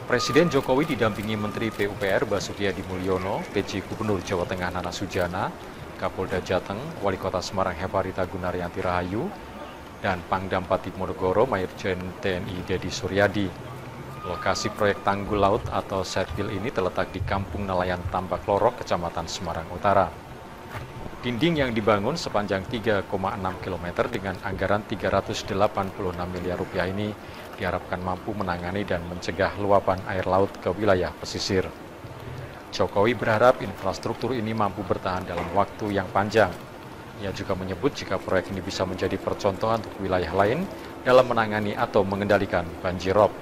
Presiden Jokowi didampingi Menteri PUPR Basuki Hadi Mulyono, PJ Gubernur Jawa Tengah Nana Sujana, Kapolda Jateng, Wali Kota Semarang Hefarita Gunaryanti Rahayu, dan Pangdam Pati Ponorogo Majen TNI Dedi Suryadi. Lokasi proyek tanggul laut atau setpil ini terletak di Kampung Nelayan Tambak Lorok, Kecamatan Semarang Utara. Dinding yang dibangun sepanjang 3,6 km dengan anggaran 386 miliar rupiah ini diharapkan mampu menangani dan mencegah luapan air laut ke wilayah pesisir. Jokowi berharap infrastruktur ini mampu bertahan dalam waktu yang panjang. Ia juga menyebut jika proyek ini bisa menjadi percontohan untuk wilayah lain dalam menangani atau mengendalikan banjirop.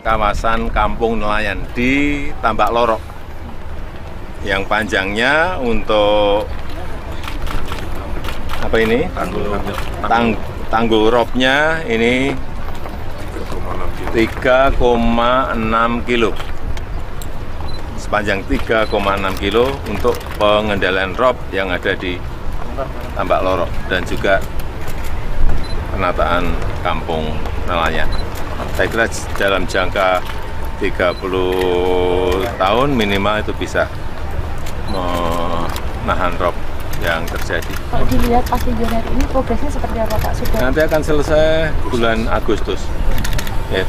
Kawasan Kampung Nelayan di Tambak Lorok yang panjangnya untuk apa ini? Tanggul ropnya ini 3,6 kilo. Sepanjang 3,6 kilo untuk pengendalian rop yang ada di Tambak Lorok dan juga penataan kampung nelayan. Saya kira dalam jangka 30 tahun minimal itu bisa menahan rop yang terjadi. Kalau dilihat pasca Januari ini progresnya seperti apa Pak? Nanti akan selesai bulan Agustus. Ya.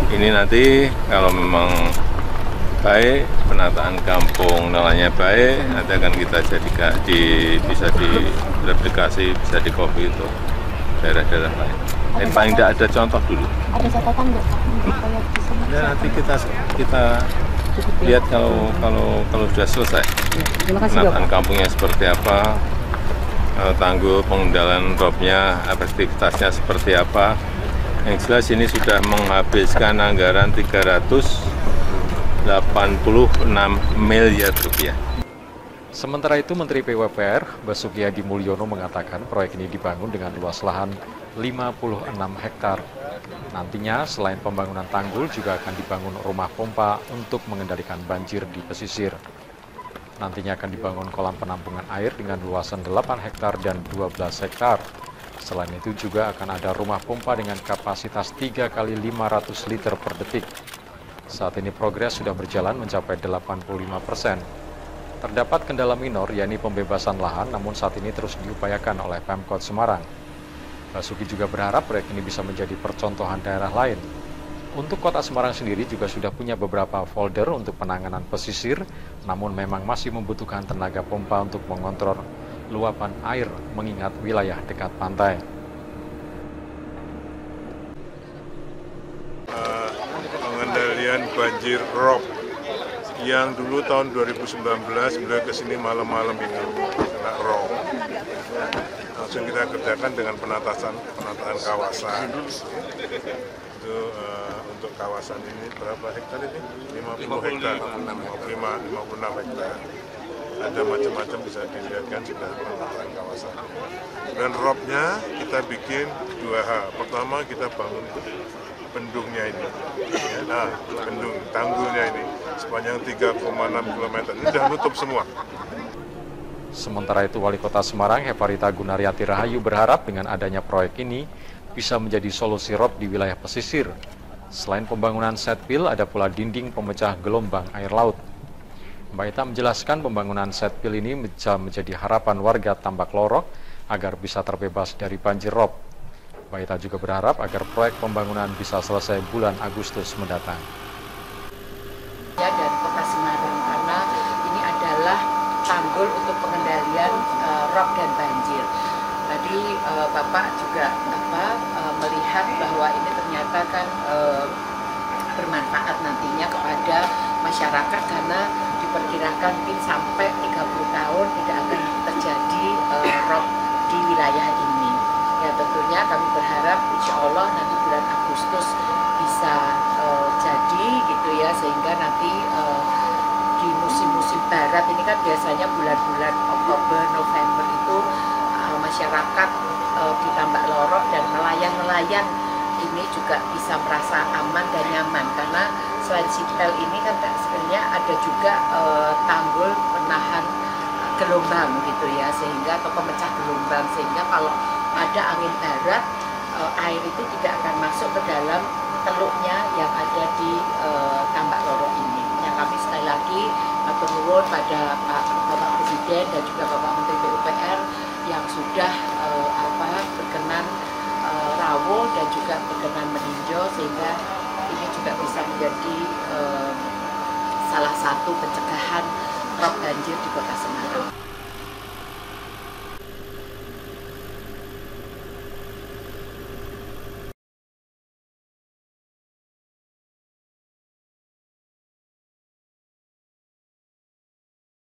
Ini nanti kalau memang baik, penataan kampung nelayannya baik, nanti akan kita jadikan bisa direplikasi, bisa di-copy untuk daerah-daerah lain. Yang paling tidak ada contoh dulu. Ada catatan nggak Pak? Ya, nanti kita lihat kalau sudah selesai. Penataan kampungnya seperti apa, tanggul pengendalian ropnya, efektivitasnya seperti apa. Yang jelas ini sudah menghabiskan anggaran 386 miliar rupiah. Sementara itu, Menteri PUPR Basuki Hadi Mulyono mengatakan proyek ini dibangun dengan luas lahan 56 hektar. Nantinya, selain pembangunan tanggul, juga akan dibangun rumah pompa untuk mengendalikan banjir di pesisir. Nantinya akan dibangun kolam penampungan air dengan luasan 8 hektar dan 12 hektar. Selain itu juga akan ada rumah pompa dengan kapasitas 3 kali 500 liter per detik. Saat ini progres sudah berjalan mencapai 85%. Terdapat kendala minor, yakni pembebasan lahan, namun saat ini terus diupayakan oleh Pemkot Semarang. Basuki juga berharap proyek ini bisa menjadi percontohan daerah lain. Untuk Kota Semarang sendiri juga sudah punya beberapa folder untuk penanganan pesisir, namun memang masih membutuhkan tenaga pompa untuk mengontrol luapan air mengingat wilayah dekat pantai. Pengendalian banjir rob yang dulu tahun 2019 beliau kesini malam-malam itu kena rob. Langsung kita kerjakan dengan penataan kawasan. Itu untuk kawasan ini berapa hektar ini? 50 hektar, 56 hektar. Ada macam-macam bisa dilihatkan sudah penataan kawasan. Dan robnya kita bikin 2 hal. Pertama kita bangun bendungnya ini. Nah, bendung tanggulnya ini sepanjang 3,6 km. Ini sudah nutup semua. Sementara itu, Wali Kota Semarang Hefarita Gunaryanti Rahayu berharap dengan adanya proyek ini bisa menjadi solusi rob di wilayah pesisir. Selain pembangunan setpil, ada pula dinding pemecah gelombang air laut. Mbak Ita menjelaskan pembangunan setpil ini bisa menjadi harapan warga Tambak Lorok agar bisa terbebas dari banjir rob. Mbak Ita juga berharap agar proyek pembangunan bisa selesai bulan Agustus mendatang. Dan Kota Semarang karena ini adalah tanggul untuk pengendalian rob dan banjir. Tadi Bapak juga melihat bahwa ini ternyata kan bermanfaat nantinya kepada masyarakat karena diperkirakan mungkin sampai 30 tahun tidak akan terjadi rob di wilayah ini. Ya tentunya kami berharap insya Allah nanti bulan Agustus bisa jadi gitu ya, sehingga nanti di musim-musim barat ini kan biasanya bulan-bulan Oktober, November itu masyarakat di Tambak Lorok dan nelayan-nelayan ini juga bisa merasa aman dan nyaman karena selain sipel ini kan sebenarnya ada juga tanggul penahan gelombang gitu ya, sehingga atau pemecah gelombang, sehingga kalau ada angin barat air itu tidak akan masuk ke dalam teluknya yang ada di Tambak Loro ini. Yang kami sekali lagi matur nuwun pada Bapak Presiden dan juga Bapak Menteri PUPR yang sudah berkenan rawuh dan juga berkenan meninjau, sehingga ini juga bisa menjadi salah satu pencegahan rop banjir di Kota Semarang.